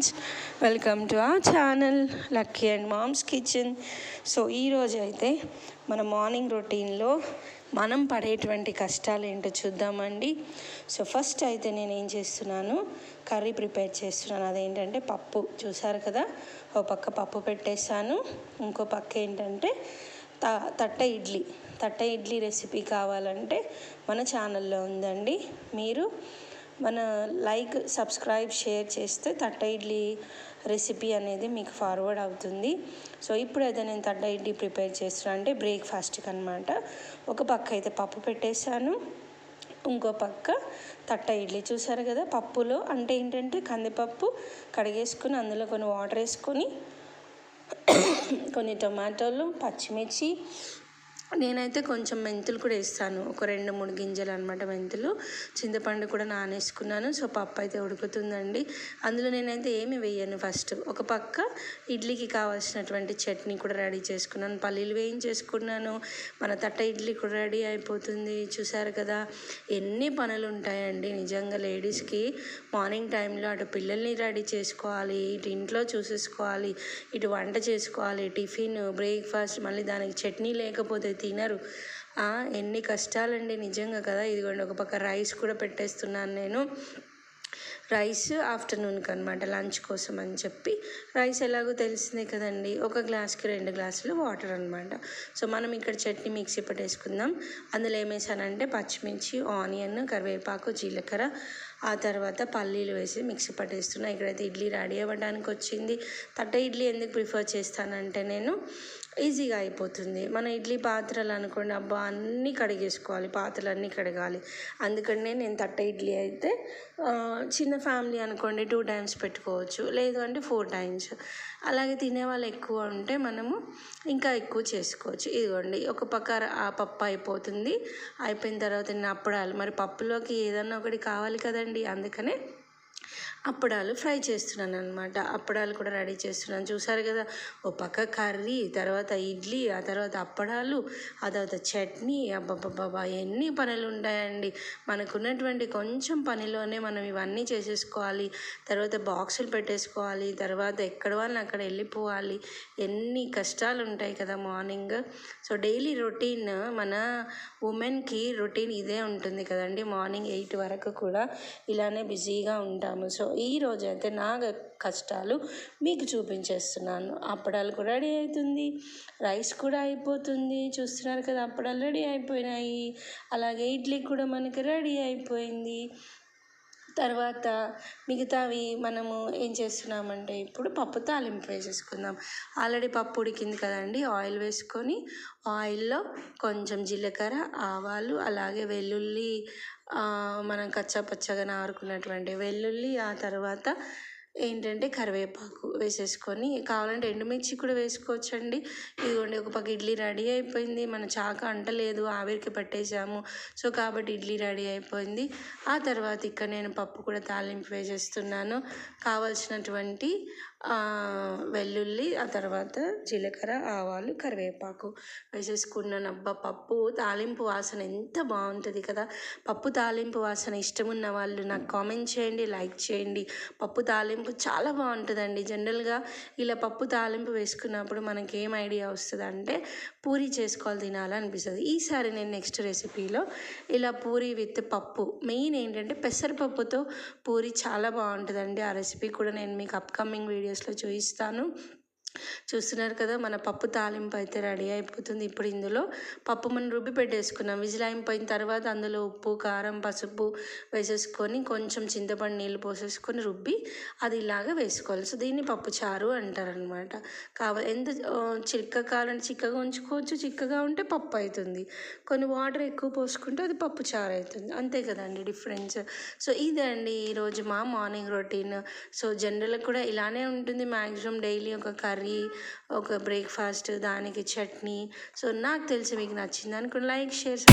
Friends, welcome to our channel Lucky and mom's kitchen. So ఈరోజు అయితే మన morning రొటీన్లో మనం పడేటువంటి కష్టాలు ఏంటో చూద్దామండి. సో ఫస్ట్ అయితే నేను ఏం చేస్తున్నాను, కర్రీ ప్రిపేర్ చేస్తున్నాను. అదేంటంటే పప్పు. చూసారు కదా, ఒక పక్క పప్పు పెట్టేశాను, ఇంకో పక్క ఏంటంటే తట్ట ఇడ్లీ రెసిపీ కావాలంటే మన ఛానల్లో ఉందండి. మీరు మన లైక్, సబ్స్క్రైబ్, షేర్ చేస్తే తట్ట ఇడ్లీ రెసిపీ అనేది మీకు ఫార్వర్డ్ అవుతుంది. సో ఇప్పుడైతే నేను తట్ట ఇడ్లీ ప్రిపేర్ చేస్తున్నాను, అంటే బ్రేక్ఫాస్ట్కి అనమాట. ఒక పక్క అయితే పప్పు పెట్టేశాను, ఇంకో పక్క తట్ట ఇడ్లీ. చూసారు కదా, పప్పులో అంటే ఏంటంటే కందిపప్పు కడిగేసుకుని అందులో కొన్ని వాటర్ వేసుకొని కొన్ని టొమాటోలు, పచ్చిమిర్చి, నేనైతే కొంచెం మెంతులు కూడా వేస్తాను, ఒక 2-3 గింజలు అనమాట మెంతులు. చింతపండు కూడా నానేసుకున్నాను. సో పప్పు అయితే ఉడుకుతుందండి. అందులో నేనైతే ఏమి వేయను. ఫస్ట్ ఒక పక్క ఇడ్లీకి కావాల్సినటువంటి చట్నీ కూడా రెడీ చేసుకున్నాను, పల్లీలు వేయించేసుకున్నాను. మన తట్ట ఇడ్లీ కూడా రెడీ అయిపోతుంది. చూసారు కదా, ఎన్ని పనులు ఉంటాయండి నిజంగా లేడీస్కి. మార్నింగ్ టైంలో అటు పిల్లల్ని రెడీ చేసుకోవాలి, ఇటు ఇంట్లో చూసేసుకోవాలి, ఇటు వంట చేసుకోవాలి, టిఫిన్, బ్రేక్ఫాస్ట్, మళ్ళీ దానికి చట్నీ లేకపోతే తినరు. ఎన్ని కష్టాలండి నిజంగా కదా. ఇదిగోండి, ఒక పక్క రైస్ కూడా పెట్టేస్తున్నాను నేను. రైస్ ఆఫ్టర్నూన్కి అనమాట, లంచ్ కోసం అని చెప్పి. రైస్ ఎలాగో తెలిసిందే కదండి, ఒక గ్లాస్కి 2 గ్లాసులు వాటర్ అనమాట. సో మనం ఇక్కడ చట్నీ మిక్సీ పట్టేసుకుందాం. అందులో ఏమేసానంటే పచ్చిమిర్చి, ఆనియన్, కరివేపాకు, జీలకర్ర, ఆ తర్వాత పల్లీలు వేసి మిక్సీ పట్టేస్తున్నా. ఇక్కడైతే ఇడ్లీ రెడీ అవ్వడానికి వచ్చింది. తట్ట ఇడ్లీ ఎందుకు ప్రిఫర్ చేస్తానంటే నేను, ఈజీగా అయిపోతుంది. మన ఇడ్లీ పాత్రలు అనుకోండి, అబ్బా అన్నీ కడిగేసుకోవాలి, పాత్రలు అన్నీ కడగాలి. అందుకనే నేను తట్ట ఇడ్లీ అయితే చిన్న ఫ్యామిలీ అనుకోండి 2 టైమ్స్ పెట్టుకోవచ్చు, లేదు అంటే 4 టైమ్స్. అలాగే తినేవాళ్ళు ఎక్కువ ఉంటే మనము ఇంకా ఎక్కువ చేసుకోవచ్చు. ఇదిగోండి, ఒక పక్క ఆ పప్పు అయిపోతుంది. అయిపోయిన తర్వాత నేను అప్పడాలు, మరి పప్పులోకి ఏదన్నా ఒకటి కావాలి కదండి, అందుకనే అప్పడాలు ఫ్రై చేస్తున్నాను అనమాట. అప్పడాలు కూడా రెడీ చేస్తున్నాను. చూసారు కదా, ఓ పక్క కర్రీ, తర్వాత ఇడ్లీ, ఆ తర్వాత అప్పడాలు, ఆ తర్వాత చట్నీ. అబ్బబ్బబ్బా ఎన్ని పనులు ఉంటాయండి. మనకున్నటువంటి కొంచెం పనిలోనే మనం ఇవన్నీ చేసేసుకోవాలి. తర్వాత బాక్సులు పెట్టేసుకోవాలి, తర్వాత ఎక్కడ వాళ్ళని అక్కడ వెళ్ళిపోవాలి. ఎన్ని కష్టాలు ఉంటాయి కదా మార్నింగ్. సో డైలీ రొటీన్, మన ఉమెన్కి రొటీన్ ఇదే ఉంటుంది కదండి. మార్నింగ్ 8 వరకు కూడా ఇలానే బిజీగా ఉంటాము. సో ఈరోజు అయితే నా కష్టాలు మీకు చూపించేస్తున్నాను. అప్పడాలు కూడా రెడీ అవుతుంది, రైస్ కూడా అయిపోతుంది. చూస్తున్నారు కదా, అప్పడాలు రెడీ అయిపోయినాయి. అలాగే ఇడ్లీ కూడా మనకి రెడీ అయిపోయింది. తర్వాత మిగతావి మనము ఏం చేస్తున్నామంటే, ఇప్పుడు పప్పు తాలింపు వేసేసుకుందాం. ఆల్రెడీ పప్పు ఉడికింది కదండి. ఆయిల్ వేసుకొని, ఆయిల్లో కొంచెం జీలకర్ర, ఆవాలు, అలాగే వెల్లుల్లి, మనం కచ్చాపచ్చగా నారుకున్నటువంటి వెల్లుల్లి, ఆ తర్వాత ఏంటంటే కరివేపాకు వేసేసుకొని, కావాలంటే ఎండుమిర్చి కూడా వేసుకోవచ్చండి. ఇదిగోండి, ఒక పక్క ఇడ్లీ రెడీ అయిపోయింది. మన చాక అంటలేదు, ఆవిరికి పట్టేసాము. సో కాబట్టి ఇడ్లీ రెడీ అయిపోయింది. ఆ తర్వాత ఇక్కడ నేను పప్పు కూడా తాలింపు వేసేస్తున్నాను. కావాల్సినటువంటి వెల్లుల్లి, ఆ తర్వాత జీలకర్ర, ఆవాలు, కరివేపాకు వేసేసుకున్నాను. అబ్బా, పప్పు తాలింపు వాసన ఎంత బాగుంటుంది కదా. పప్పు తాలింపు వాసన ఇష్టమున్న వాళ్ళు నాకు కామెంట్ చేయండి, లైక్ చేయండి. పప్పు తాలింపు చాలా బాగుంటుందండి. జనరల్గా ఇలా పప్పు తాలింపు వేసుకున్నప్పుడు మనకి ఏం ఐడియా వస్తుంది అంటే, పూరీ చేసుకోవాలి, తినాలనిపిస్తుంది. ఈసారి నేను నెక్స్ట్ రెసిపీలో ఇలా పూరీ విత్ పప్పు, మెయిన్ ఏంటంటే పెసరపప్పుతో పూరీ చాలా బాగుంటుందండి. ఆ రెసిపీ కూడా నేను మీకు అప్కమింగ్ వీడియోస్లో చూపిస్తాను. చూస్తున్నారు కదా, మన పప్పు తాలింపు అయితే రెడీ అయిపోతుంది. ఇప్పుడు ఇందులో పప్పు మనం రుబ్బి పెట్టేసుకున్నాం. విజిల్ అయిపోయిన తర్వాత అందులో ఉప్పు, కారం, పసుపు వేసేసుకొని, కొంచెం చింతపండు నీళ్ళు పోసేసుకొని రుబ్బి అది ఇలాగా వేసుకోవాలి. సో దీన్ని పప్పు చారు అంటారనమాట. ఎంత చిక్కగా కావాలంటే చిక్కగా ఉంచుకోవచ్చు, చిక్కగా ఉంటే పప్పు అవుతుంది. కొన్ని వాటర్ ఎక్కువ పోసుకుంటే అది పప్పు చారు అవుతుంది. అంతే కదండి డిఫరెన్స్. సో ఇదే అండి ఈరోజు మా మార్నింగ్ రొటీన్. సో జనరల్గా కూడా ఇలానే ఉంటుంది మ్యాక్సిమం. డైలీ ఒక కర్రీ, ఒక బ్రేక్ఫాస్ట్, దానికి చట్నీ. సో నాకు తెలిసి మీకు నచ్చింది అనుకుని లైక్, షేర్,